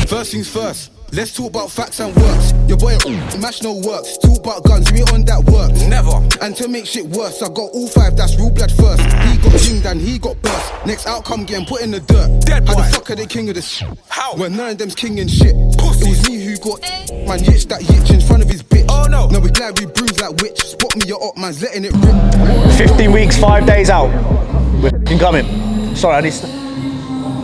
First things first, let's talk about facts and works. Your boy mash no works. Talk about guns, we on that works. Never. And to make shit worse, I got all 5, that's real blood first. He got zinged and he got burst. Next outcome getting put in the dirt. Dead boy. How the fuck are they king of this? How? When none of them's king and shit. Pussies. It was me who got man yitch that yitch in front of his bitch. Oh no. Now we glad we bruised like witch. Spot me your up man's letting it rip. 15 weeks, 5 days out. We're f***ing coming. Sorry, I need to...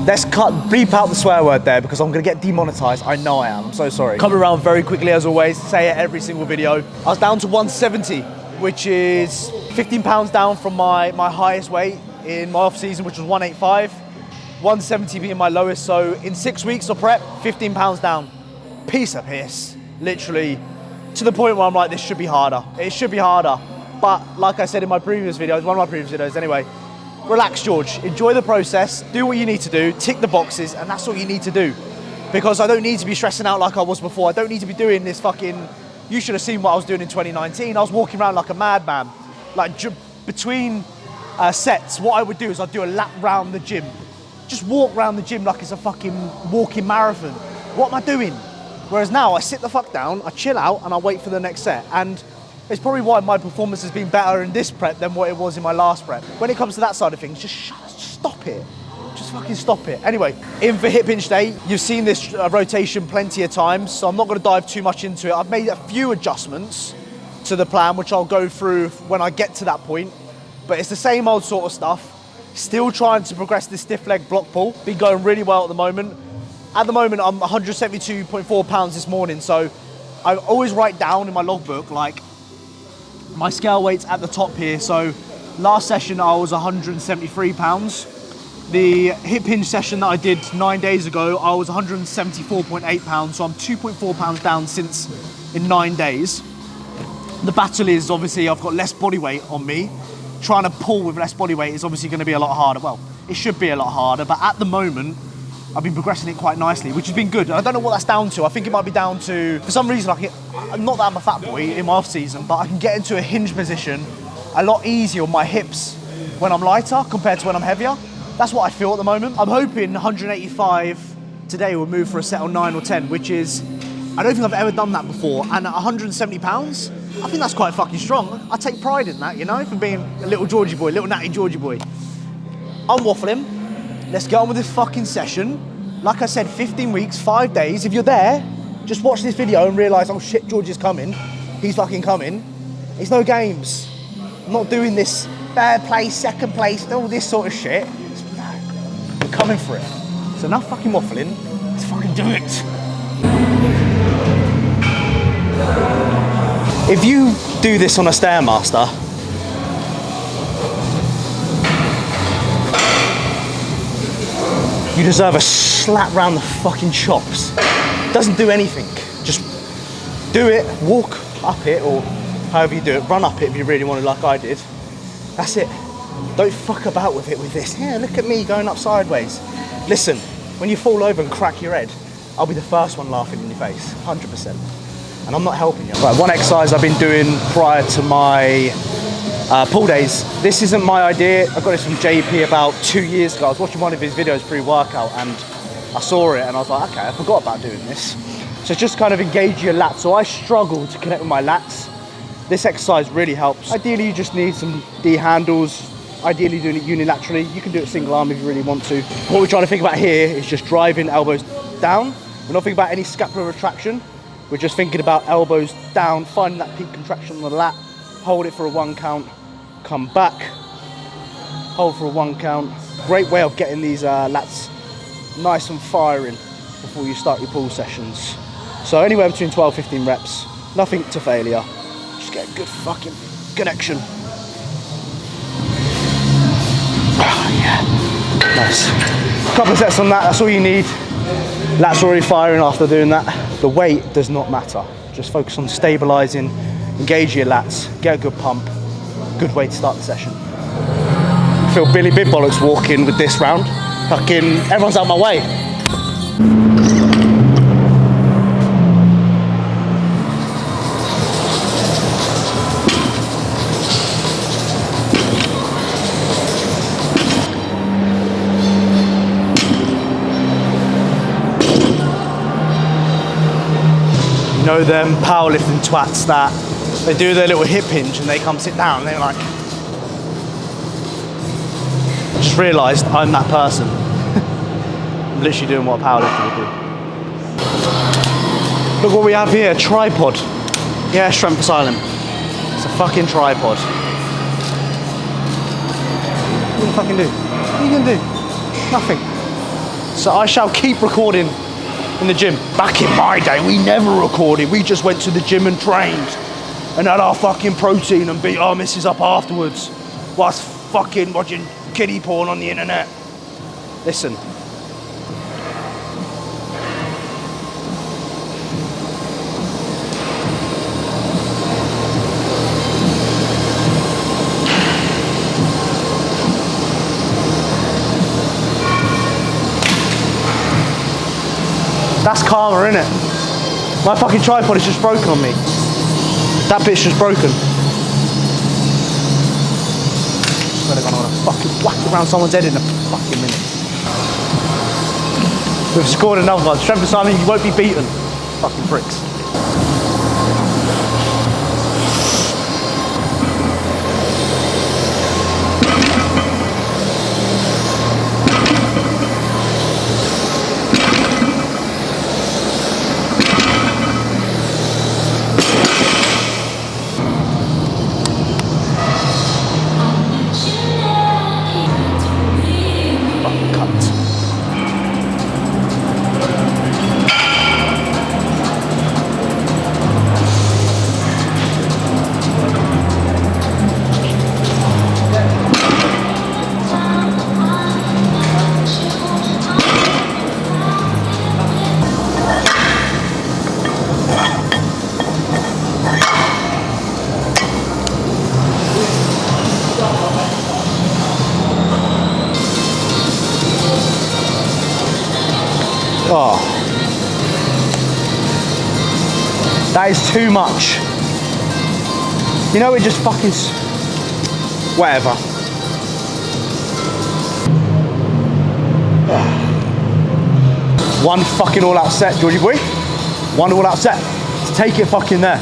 Let's bleep out the swear word there because I'm gonna get demonetized. I know I am, I'm so sorry. Coming around very quickly as always, say it every single video. I was down to 170, which is 15 pounds down from my highest weight in my off season, which was 185. 170 being my lowest, so in 6 weeks of prep, 15 pounds down. Piece of piss, literally, to the point where I'm like, this should be harder. It should be harder. But like I said in my previous videos, one of my previous videos anyway, relax, George, enjoy the process, do what you need to do, tick the boxes, and that's all you need to do. Because I don't need to be stressing out like I was before. I don't need to be doing this fucking, you should have seen what I was doing in 2019. I was walking around like a madman. Like between sets, what I would do is I'd do a lap round the gym. Just walk around the gym like it's a fucking walking marathon. What am I doing? Whereas now I sit the fuck down, I chill out, and I wait for the next set. And it's probably why my performance has been better in this prep than what it was in my last prep. When it comes to that side of things, just stop it. Just fucking stop it. Anyway, in for hip hinge day, you've seen this rotation plenty of times, so I'm not gonna dive too much into it. I've made a few adjustments to the plan, which I'll go through when I get to that point, but it's the same old sort of stuff. Still trying to progress this stiff leg block pull. Been going really well at the moment. At the moment, I'm 172.4 pounds this morning, so I always write down in my logbook, like, my scale weight's at the top here. So last session I was 173 pounds. The hip hinge session that I did 9 days ago, I was 174.8 pounds. So I'm 2.4 pounds down since in 9 days. The battle is obviously I've got less body weight on me. Trying to pull with less body weight is obviously going to be a lot harder. Well, it should be a lot harder, but at the moment, I've been progressing it quite nicely, which has been good. I don't know what that's down to. I think it might be down to, for some reason, not that I'm a fat boy in my off season, but I can get into a hinge position a lot easier on my hips when I'm lighter compared to when I'm heavier. That's what I feel at the moment. I'm hoping 185 today will move for a set on 9 or 10, which is, I don't think I've ever done that before. And at 170 pounds, I think that's quite fucking strong. I take pride in that, you know, for being a little Georgie boy, little natty Georgie boy. I'm waffling. Let's get on with this fucking session. Like I said, 15 weeks, 5 days. If you're there, just watch this video and realise, oh shit, George is coming. He's fucking coming. It's no games. I'm not doing this third place, second place, all this sort of shit. No, we're coming for it. It's enough fucking waffling. Let's fucking do it. If you do this on a Stairmaster, you deserve a slap round the fucking chops. Doesn't do anything. Just do it, walk up it, or however you do it, run up it if you really want to, like I did. That's it. Don't fuck about with it with this. Yeah, look at me going up sideways. Listen, when you fall over and crack your head, I'll be the first one laughing in your face, 100%. And I'm not helping you. Right, one exercise I've been doing prior to my pull days. This isn't my idea. I got this from JP about 2 years ago. I was watching one of his videos pre-workout and I saw it and I was like, okay, I forgot about doing this. So just kind of engage your lats. So I struggle to connect with my lats. This exercise really helps. Ideally, you just need some D handles. Ideally doing it unilaterally. You can do it single arm if you really want to. What we're trying to think about here is just driving elbows down. We're not thinking about any scapular retraction. We're just thinking about elbows down, finding that peak contraction on the lat, hold it for a 1 count, come back, hold for a 1 count. Great way of getting these lats nice and firing before you start your pull sessions. So anywhere between 12-15 reps, nothing to failure. Just get a good fucking connection. Oh, yeah, nice. Couple of sets on that, that's all you need. Lats already firing after doing that. The weight does not matter. Just focus on stabilizing, engage your lats, get a good pump. Good way to start the session. I feel Billy Big Bollocks walking with this round. Fucking everyone's out my way. know them powerlifting twats that they do their little hip hinge and they come sit down and they're like, I just realised I'm that person. I'm literally doing what a powerlifter would do. Look what we have here, a tripod. Yeah, Strength Asylum. It's a fucking tripod. What are you fucking do? What are you gonna do? Nothing. So I shall keep recording in the gym. Back in my day, we never recorded. We just went to the gym and trained and had our fucking protein and beat our missus up afterwards whilst fucking watching kiddie porn on the internet. Listen. That's karma, innit? My fucking tripod is just broken on me. That bit's just broken. I'm gonna fucking whack around someone's head in a fucking minute. We've scored another one. Strength Asylum, you won't be beaten. Fucking pricks. Oh, that is too much. You know, it just fucking, whatever. One fucking all out set, Georgie boy. One all out set. Take it fucking there.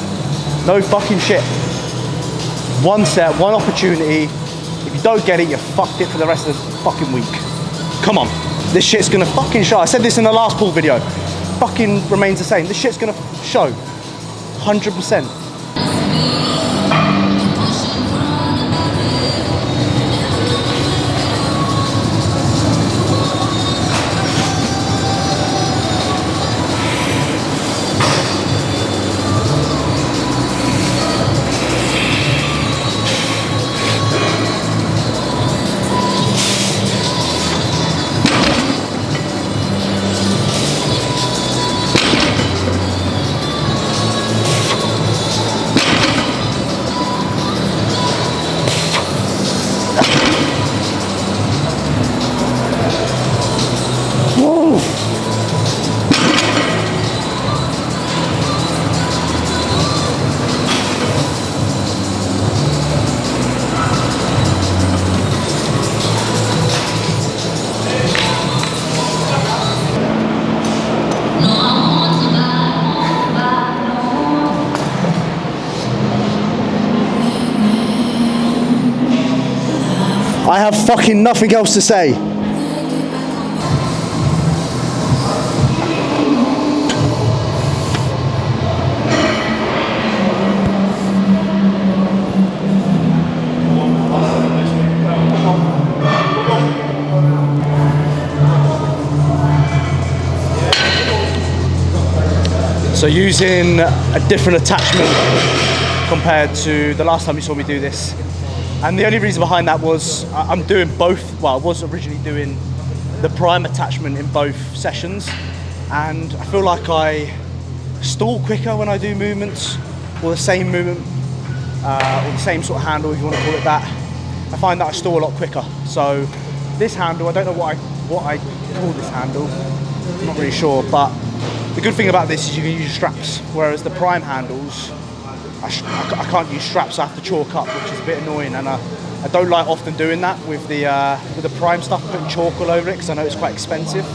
No fucking shit. One set, one opportunity. If you don't get it, you fucked it for the rest of the fucking week. Come on. This shit's gonna fucking show. I said this in the last pull video. Fucking remains the same. This shit's gonna show. 100%. I have fucking nothing else to say. So using a different attachment compared to the last time you saw me do this. And the only reason behind that was I'm doing both. Well, I was originally doing the prime attachment in both sessions, and I feel like I stall quicker when I do movements, or the same movement, or the same sort of handle, if you want to call it that. I find that I stall a lot quicker. So this handle, I don't know what I call this handle. I'm not really sure, but the good thing about this is you can use straps, whereas the prime handles, I can't use straps, I have to chalk up, which is a bit annoying, and I don't like often doing that with the prime stuff, putting chalk all over it, because I know it's quite expensive.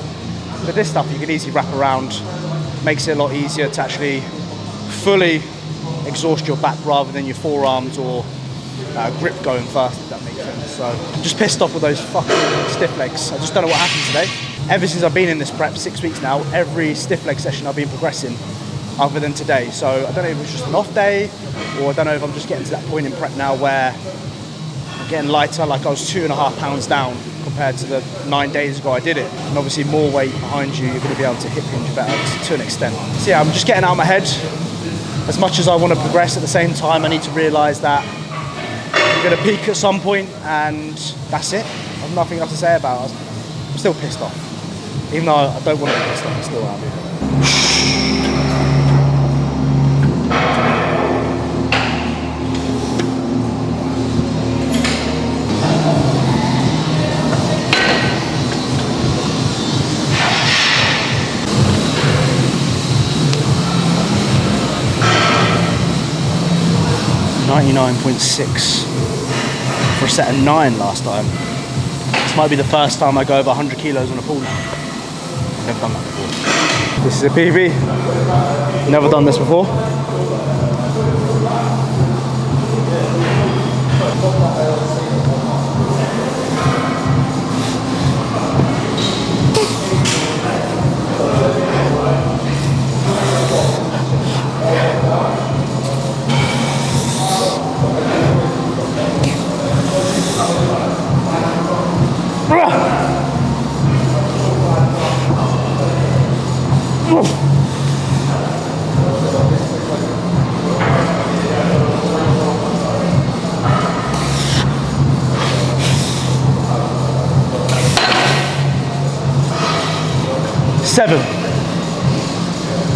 But this stuff you can easily wrap around, makes it a lot easier to actually fully exhaust your back rather than your forearms or grip going first, if that makes sense. So I'm just pissed off with those fucking stiff legs. I just don't know what happened today. Ever since I've been in this prep, 6 weeks now, every stiff leg session I've been progressing other than today. So I don't know if it was just an off day, or I don't know if I'm just getting to that point in prep now where I'm getting lighter. Like I was 2.5 pounds down compared to the 9 days ago I did it. And obviously more weight behind you, you're going to be able to hip hinge better to an extent. So yeah, I'm just getting out of my head. As much as I want to progress, at the same time I need to realise that I'm going to peak at some point, and that's it. I have nothing else to say about it. I'm still pissed off. Even though I don't want to be pissed off, I'm still out here. 99.6 for a set of 9 last time. This might be the first time I go over 100 kilos on a pull now. I've never done that before. This is a PB. Never done this before.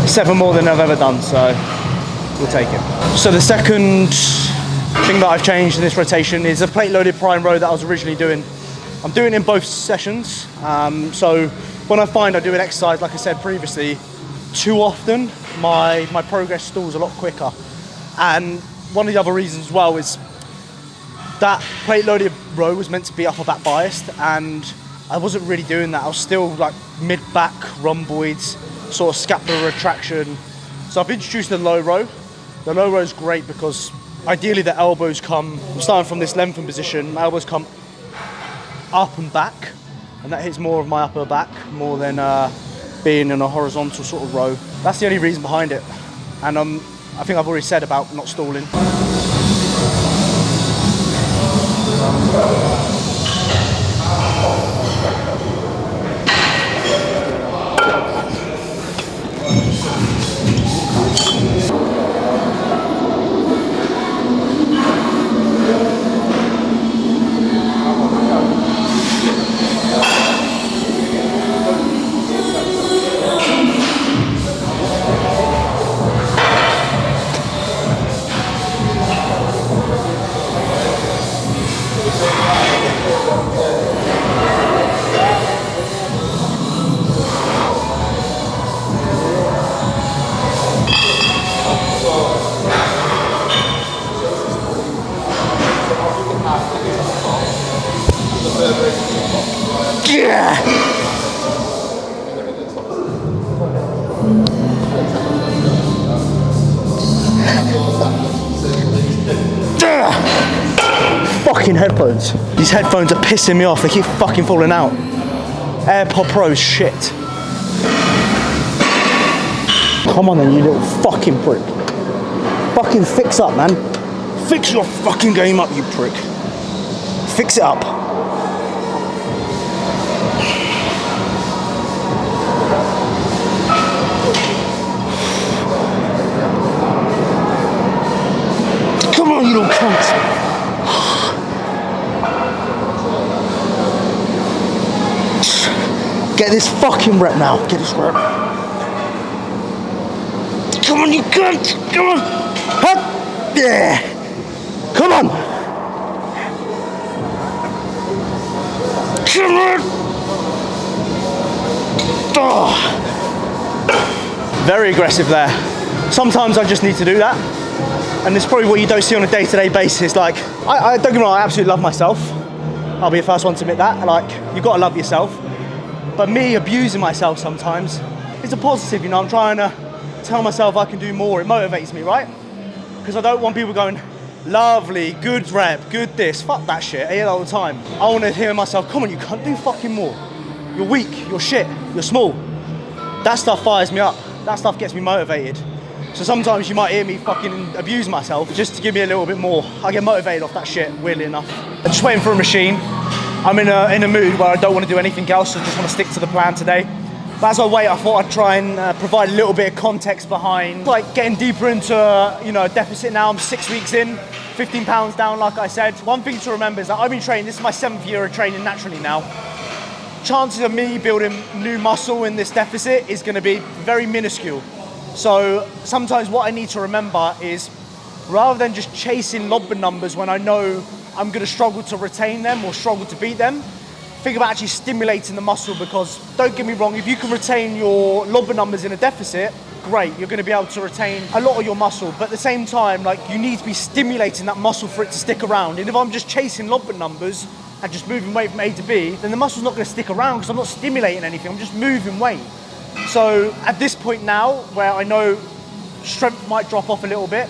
Seven more than I've ever done, so we'll take it. So the second thing that I've changed in this rotation is a plate loaded prime row that I was originally doing. I'm doing it in both sessions. So when I find I do an exercise, like I said previously, too often my progress stalls a lot quicker. And one of the other reasons as well is that plate loaded row was meant to be upper back biased, and I wasn't really doing that. I was still like mid back rhomboids, sort of scapular retraction. So I've introduced the low row. The low row is great because ideally the elbows come, I'm starting from this lengthened position, my elbows come up and back, and that hits more of my upper back more than being in a horizontal sort of row. That's the only reason behind it. And I think I've already said about not stalling. Fucking headphones. These headphones are pissing me off. They keep fucking falling out. AirPod Pro is shit. Come on then, you little fucking prick. Fucking fix up, man. Fix your fucking game up, you prick. Fix it up. Come on, you little cunt. Get this fucking rep now. Get this rep. Come on, you cunt. Come on. Hup. Yeah. Come on. Come on. Oh. Very aggressive there. Sometimes I just need to do that. And it's probably what you don't see on a day-to-day basis. Like, I don't get me wrong, I absolutely love myself. I'll be the first one to admit that. Like, you've got to love yourself. But me abusing myself sometimes is a positive, you know. I'm trying to tell myself I can do more, it motivates me, right? Because I don't want people going, lovely, good rep, good this. Fuck that shit. I hear that all the time. I want to hear myself, come on, you can't do fucking more. You're weak, you're shit, you're small. That stuff fires me up. That stuff gets me motivated. So sometimes you might hear me fucking abuse myself just to give me a little bit more. I get motivated off that shit, weirdly enough. I'm just waiting for a machine. I'm in a mood where I don't want to do anything else, so I just want to stick to the plan today. But as I wait, I thought I'd try and provide a little bit of context behind, like getting deeper into a deficit now. I'm 6 weeks in, 15 pounds down, like I said. One thing to remember is that I've been training, this is my 7th year of training naturally now. Chances of me building new muscle in this deficit is going to be very minuscule. So sometimes what I need to remember is, rather than just chasing Lobban numbers when I know I'm going to struggle to retain them or struggle to beat them, think about actually stimulating the muscle, because don't get me wrong, if you can retain your Lobban numbers in a deficit, great, you're going to be able to retain a lot of your muscle. But at the same time, like, you need to be stimulating that muscle for it to stick around. And if I'm just chasing Lobban numbers and just moving weight from A to B, then the muscle's not going to stick around because I'm not stimulating anything, I'm just moving weight. So at this point now, where I know strength might drop off a little bit,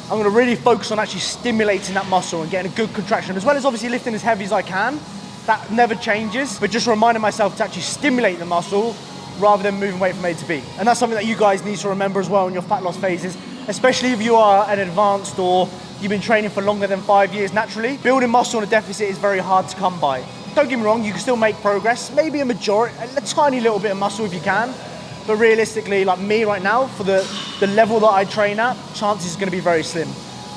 I'm going to really focus on actually stimulating that muscle and getting a good contraction, as well as obviously lifting as heavy as I can. That never changes, but just reminding myself to actually stimulate the muscle rather than moving weight from A to B. And that's something that you guys need to remember as well in your fat loss phases, especially if you are an advanced or you've been training for longer than 5 years naturally. Building muscle in a deficit is very hard to come by. Don't get me wrong, you can still make progress, maybe a tiny little bit of muscle if you can, but realistically, like me right now, for the level that I train at, chances is going to be very slim.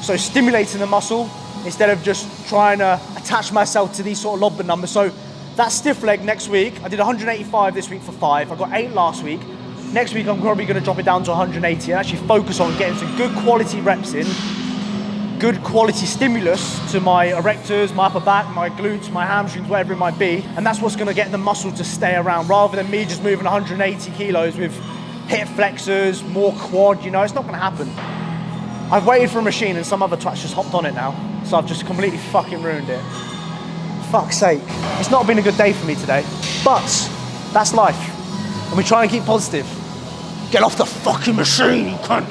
So stimulating the muscle instead of just trying to attach myself to these sort of Lobban numbers. So that stiff leg next week, I did 185 this week for 5, I got 8 last week. Next week I'm probably going to drop it down to 180 and actually focus on getting some good quality reps in, good quality stimulus to my erectors, my upper back, my glutes, my hamstrings, whatever it might be. And that's what's going to get the muscle to stay around, rather than me just moving 180 kilos with hip flexors, more quad, it's not going to happen. I've waited for a machine and some other twats just hopped on it now. So I've just completely fucking ruined it. Fuck's sake. It's not been a good day for me today, but that's life. And we try and keep positive. Get off the fucking machine, you cunt.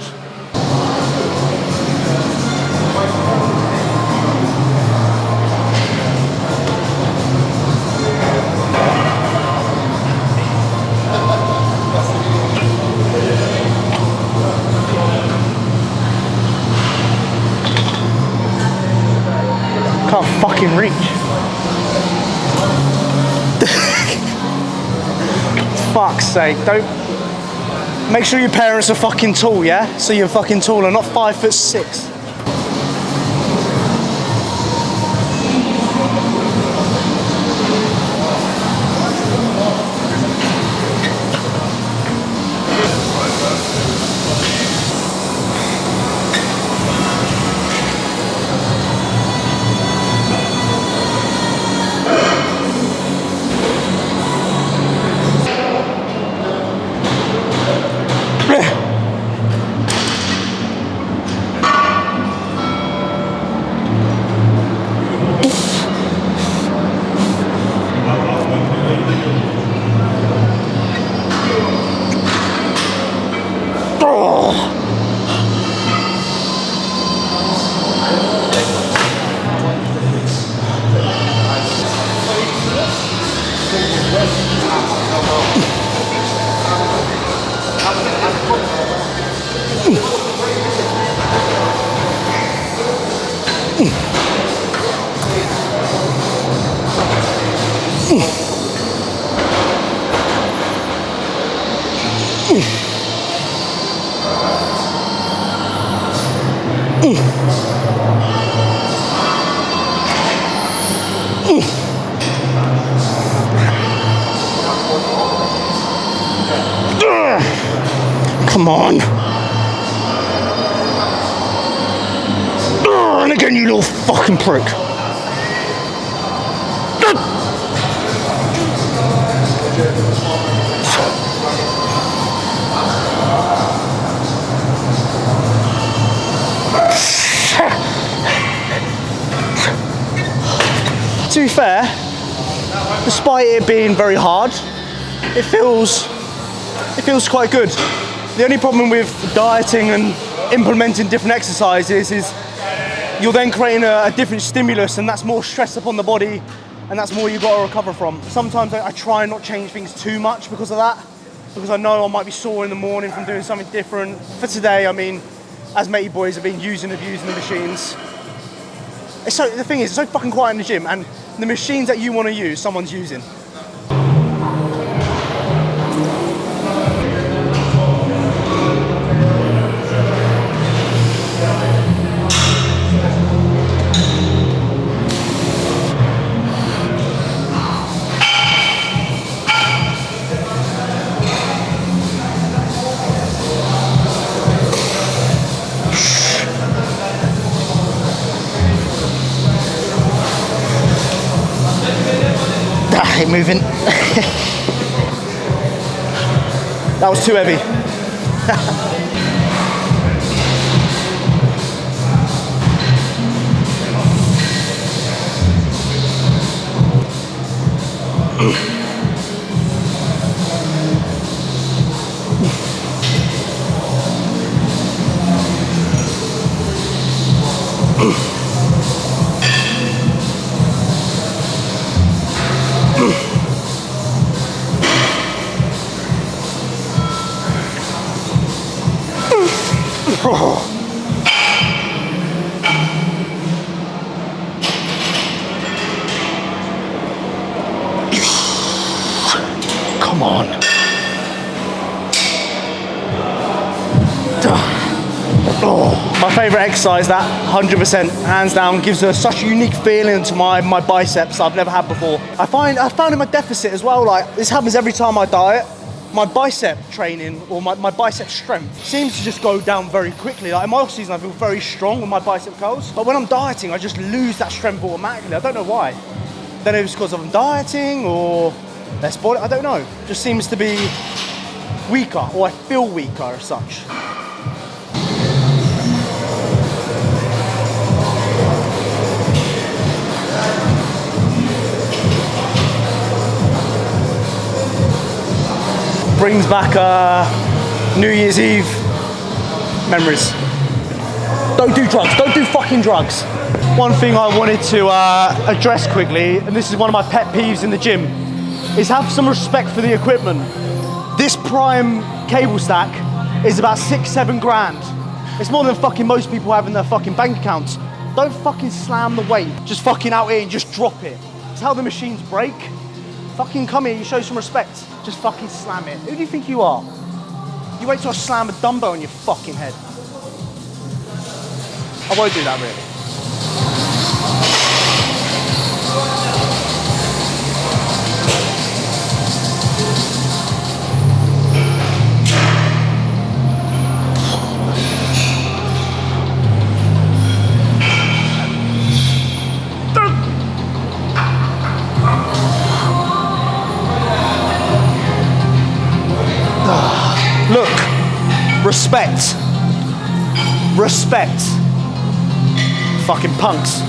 Can't fucking reach. Fuck's sake, don't. Make sure your parents are fucking tall, yeah? So you're fucking tall and not 5'6". Come on. And again, you little fucking prick. To be fair, despite it being very hard, it feels quite good. The only problem with dieting and implementing different exercises is you're then creating a different stimulus, and that's more stress upon the body, and that's more you've got to recover from. Sometimes I try and not change things too much because of that, because I know I might be sore in the morning from doing something different. For today, I mean, as matey boys have been using and abusing the machines. The thing is, it's so fucking quiet in the gym, and the machines that you want to use, someone's using. Keep moving. That was too heavy. Come on. Oh, my favourite exercise, that 100%, hands down, gives such a unique feeling to my biceps I've never had before. I found in my deficit as well, like this happens every time I diet. My bicep training or my bicep strength seems to just go down very quickly. Like in my off season, I feel very strong with my bicep curls, but when I'm dieting, I just lose that strength automatically. I don't know why. Don't know if it's because I'm dieting or less body. I don't know. Just seems to be weaker, or I feel weaker as such. Brings back New Year's Eve memories. Don't do drugs, don't do fucking drugs. One thing I wanted to address quickly, and this is one of my pet peeves in the gym, is have some respect for the equipment. This prime cable stack is about 6-7 grand. It's more than fucking most people have in their fucking bank accounts. Don't fucking slam the weight, just fucking out here and just drop it. It's how the machines break. Fucking come here, you show some respect. Just fucking slam it. Who do you think you are? You wait till I slam a dumbbell on your fucking head. I won't do that really. Look, respect. Respect. Fucking punks.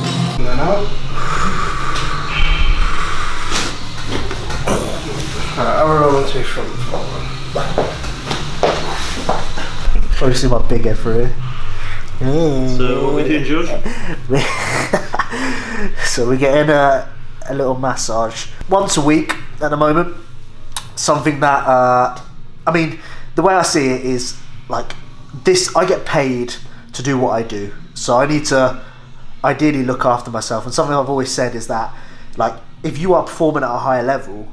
I'll roll into from Probably see my big head through here. So what we doing, George? So we're getting a little massage once a week at the moment. Something that, I mean, the way I see it is like this, I get paid to do what I do. So I need to ideally look after myself. And something I've always said is that, like, if you are performing at a higher level,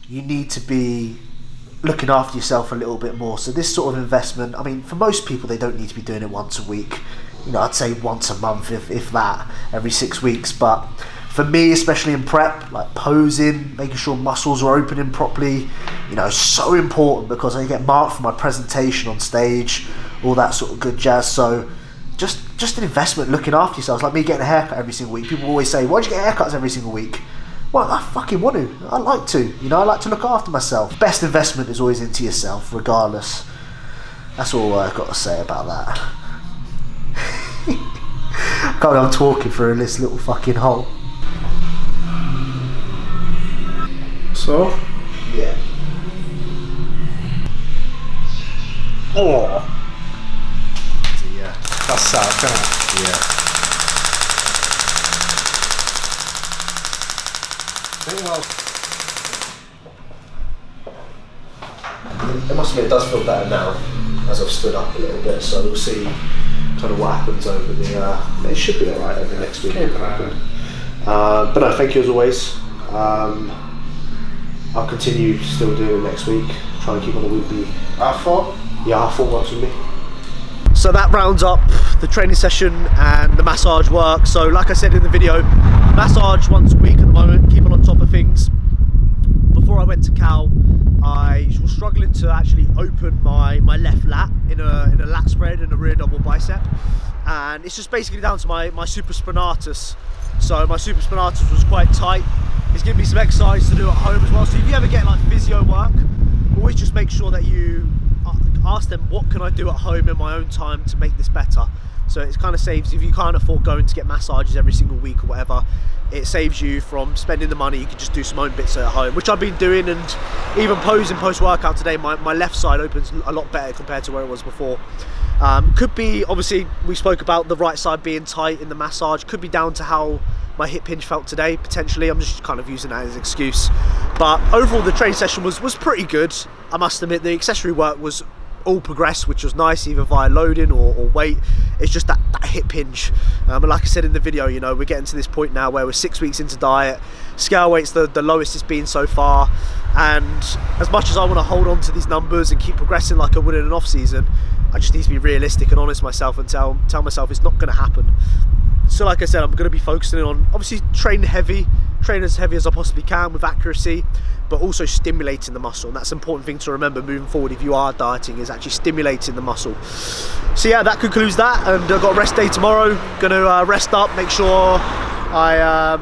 you need to be looking after yourself a little bit more. So this sort of investment, I mean, for most people, they don't need to be doing it once a week. You know, I'd say once a month, if that, every 6 weeks. But for me, especially in prep, like posing, making sure muscles are opening properly, you know, so important because I get marked for my presentation on stage, all that sort of good jazz. So just an investment looking after yourselves, like me getting a haircut every single week. People always say, why do you get haircuts every single week? Well, I fucking want to. I like to. You know, I like to look after myself. Best investment is always into yourself, regardless. That's all I've got to say about that. God, I'm talking through this little fucking hole. So? Yeah. Oh. Yeah. That's sad, isn't it? Yeah. I must admit, it does feel better now as I've stood up a little bit, so we'll see kind of what happens over the. It should be alright over the next week. But no, thank you as always. I'll continue still doing it next week, trying to keep on the weekly. R4? Yeah, R4 works with me. So that rounds up the training session and the massage work. So like I said in the video, massage once a week at the moment, keeping on top of things. Before I went to Cal, I was struggling to actually open my left lat in a lat spread and a rear double bicep. And it's just basically down to my supraspinatus. So my supraspinatus was quite tight. It's giving me some exercise to do at home as well. So if you ever get like physio work, always just make sure that you ask them, what can I do at home in my own time to make this better? So it kind of saves, if you can't afford going to get massages every single week or whatever, it saves you from spending the money. You can just do some own bits at home, which I've been doing. And even posing post-workout today, my left side opens a lot better compared to where it was before. Could be, obviously we spoke about the right side being tight in the massage, could be down to how my hip hinge felt today, potentially. I'm just kind of using that as an excuse. But overall the training session was pretty good. I must admit the accessory work was all progressed, which was nice, either via loading or weight. It's just that hip hinge. And like I said in the video, you know, we're getting to this point now where we're 6 weeks into diet. Scale weight's the lowest it's been so far. And as much as I want to hold on to these numbers and keep progressing like I would in an off season, I just need to be realistic and honest with myself and tell myself it's not going to happen. So like I said, I'm going to be focusing on obviously training as heavy as I possibly can with accuracy, but also stimulating the muscle. And that's an important thing to remember moving forward if you are dieting, is actually stimulating the muscle. So yeah, that concludes that, and I've got a rest day tomorrow. Gonna rest up, make sure I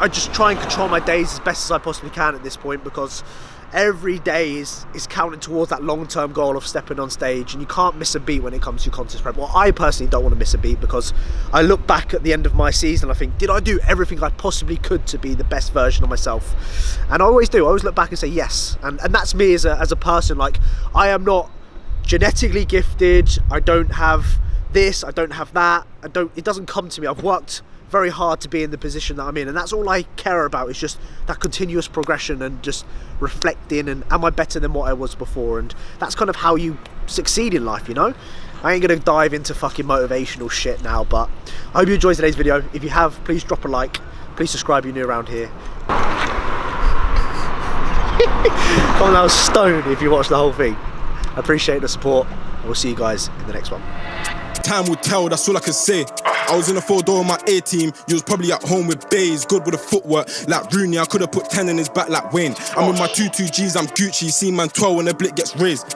just try and control my days as best as I possibly can at this point, because every day is counting towards that long-term goal of stepping on stage, and you can't miss a beat when it comes to contest prep. Well, I personally don't want to miss a beat, because I look back at the end of my season and I think, did I do everything I possibly could to be the best version of myself? And I always do. I always look back and say yes, and that's me as a person. Like, I am not genetically gifted, I don't have this, I don't have that, it doesn't come to me. I've worked very hard to be in the position that I'm in, and that's all I care about, is just that continuous progression and just reflecting, and am I better than what I was before? And that's kind of how you succeed in life, you know? I ain't gonna dive into fucking motivational shit now, but I hope you enjoyed today's video. If you have, please drop a like, please subscribe if you're new around here. Come on now, stone if you watch the whole thing. I appreciate the support, and we'll see you guys in the next one. Time will tell, that's all I can say. I was in the 4-door with my A-team. You was probably at home with Bays, good with the footwork. Like Rooney, I could've put 10 in his back like Wayne. I'm with my 2 Gs, I'm Gucci. See man 12 when the blick gets raised.